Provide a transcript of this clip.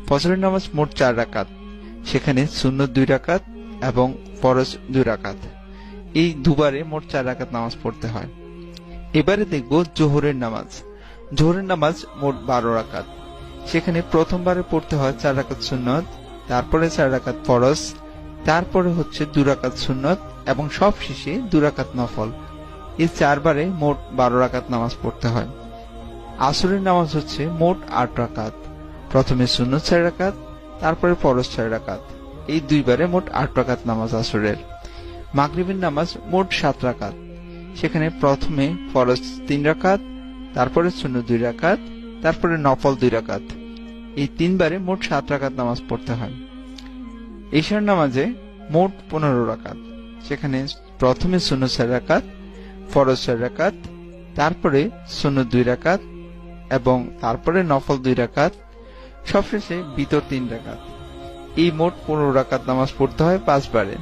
ফজরের নামাজ মোট 4 রাকাত, সেখানে সুন্নত 2 রাকাত এবং ফরজ 2 রাকাত। এই দুবারে মোট 4 রাকাত নামাজ পড়তে হয়। এবারে দেখব জোহরের নামাজ। জোহরের নামাজ মোট 12 রাকাত, সেখানে প্রথমবারে পড়তে হয় 4 রাকাত সুন্নত, তারপরে 4 রাকাত ফরজ, তারপরে হচ্ছে 2 রাকাত সুন্নত এবং সবশেষে 2 রাকাত নফল। এই 4 বারে মোট 12 রাকাত নামাজ পড়তে হয়। আসরের নামাজ হচ্ছে মোট 8 রাকাত, প্রথমে সুন্নত 4 রাকাত, তারপরে ফরজ 4 রাকাত। এই 2 বারে মোট 8 রাকাত নামাজ আসরের। মাগরিবের নামাজ মোট 7 রাকাত, সেখানে প্রথমে ফরজ 3 রাকাত, তারপরে সুন্নত 2 রাকাত, তারপরে নফল 2 রাকাত। এই 3 বারে মোট 7 রাকাত নামাজ পড়তে হয়। ঈশার নামাজে মোট 15 রাকাত, সেখানে প্রথমে সুন্নত 4 রাকাত, ফরজ 4 রাকাত, তারপরে সুন্নত 2 রাকাত এবং তারপরে নফল 2 রাকাত, সবশেষে বিতর 3 রাকাত। এই মোট 15 রাকাত নামাজ পড়তে হয় 5 বারে।